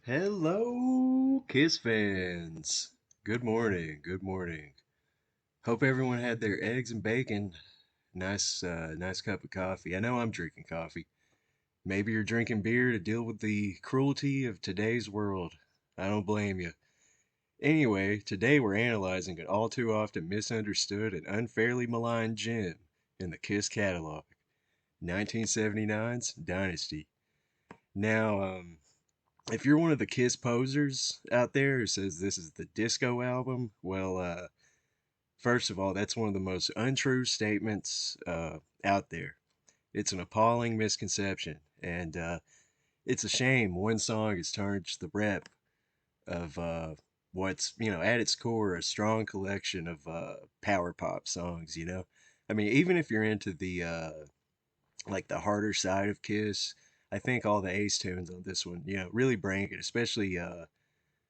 Hello, Kiss fans. Good morning. Good morning. Hope everyone had their eggs and bacon. Nice cup of coffee. I know I'm drinking coffee. Maybe you're drinking beer to deal with the cruelty of today's world. I don't blame you. Anyway, today we're analyzing an all too often misunderstood and unfairly maligned gem in the Kiss catalog, 1979's Dynasty. Now, if you're one of the Kiss posers out there who says this is the disco album, well, first of all, that's one of the most untrue statements out there. It's an appalling misconception, and it's a shame one song has tarnished the rep of what's, at its core, a strong collection of power pop songs, I mean, even if you're into the like the harder side of Kiss, I think all the Ace tunes on this one, really bring it, especially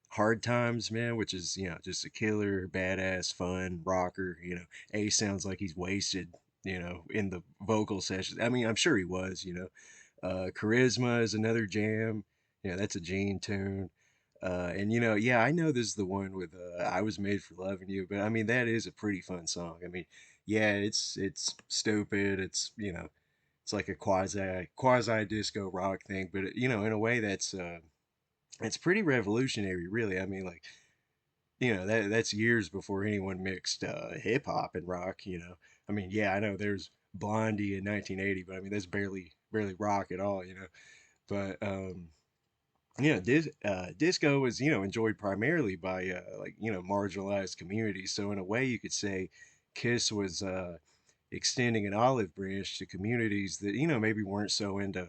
Hard Times, man, which is, just a killer, badass, fun rocker. Ace sounds like he's wasted, in the vocal sessions. I mean, I'm sure he was, Charisma is another jam. That's a Gene tune. And yeah, I know this is the one with "I Was Made for Loving You," but I mean that is a pretty fun song. I mean, yeah, it's stupid. It's like a quasi disco rock thing, but in a way that's it's pretty revolutionary, really. I mean, like, that's years before anyone mixed hip hop and rock. I mean, yeah, I know there's Blondie in 1980, but I mean that's barely rock at all. But disco was enjoyed primarily by like marginalized communities. So in a way, you could say Kiss was extending an olive branch to communities that maybe weren't so into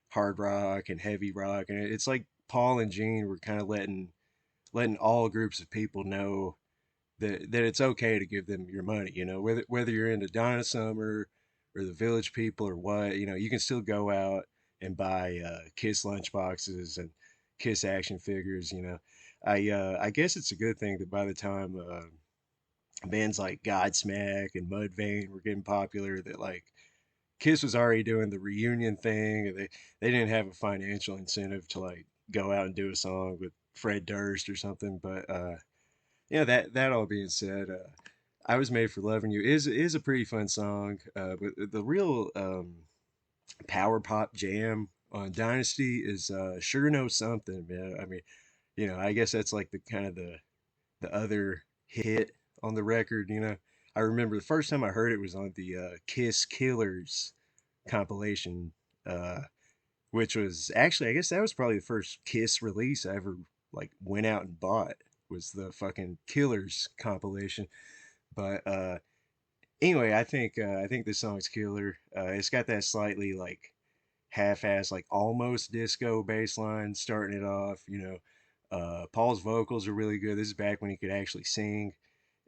hard rock and heavy rock, and it's like Paul and Gene were kind of letting all groups of people know that it's okay to give them your money. Whether you're into Donna Summer or the Village People or what, you can still go out and buy Kiss lunchboxes and Kiss action figures. I guess it's a good thing that by the time bands like Godsmack and Mudvayne were getting popular, that like Kiss was already doing the reunion thing, and they didn't have a financial incentive to like go out and do a song with Fred Durst or something. But that all being said, "I Was Made for Loving You" is a pretty fun song. But the real power pop jam on Dynasty is "Sure Know Something," man. I mean, I guess that's like the kind of the other hit on the record. I remember the first time I heard it was on the Kiss Killers compilation, uh, which was actually, I guess that was probably the first Kiss release I ever like went out and bought, was the fucking Killers compilation. But anyway, I think this song's killer. It's got that slightly like half-ass, like almost disco bass line starting it off. Paul's vocals are really good. This is back when he could actually sing,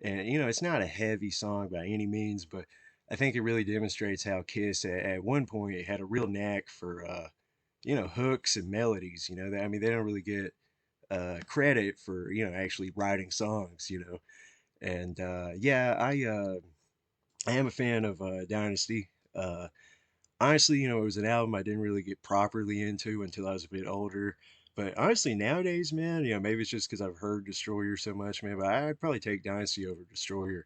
and it's not a heavy song by any means, but I think it really demonstrates how Kiss at one point had a real knack for hooks and melodies. I mean, they don't really get credit for actually writing songs. And yeah, I am a fan of Dynasty. Honestly, it was an album I didn't really get properly into until I was a bit older. But honestly, nowadays, man, maybe it's just because I've heard Destroyer so much, man. But I'd probably take Dynasty over Destroyer.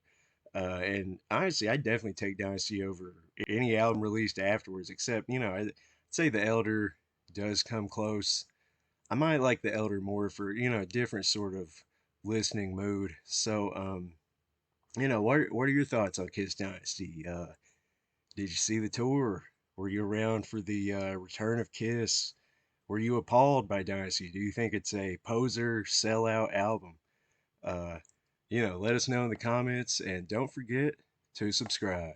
And honestly, I'd definitely take Dynasty over any album released afterwards, except I'd say The Elder does come close. I might like The Elder more for a different sort of listening mood. So, what are your thoughts on Kiss Dynasty? Did you see the tour? Were you around for the return of Kiss? Were you appalled by Dynasty? Do you think it's a poser sellout album? Uh, let us know in the comments, and don't forget to subscribe.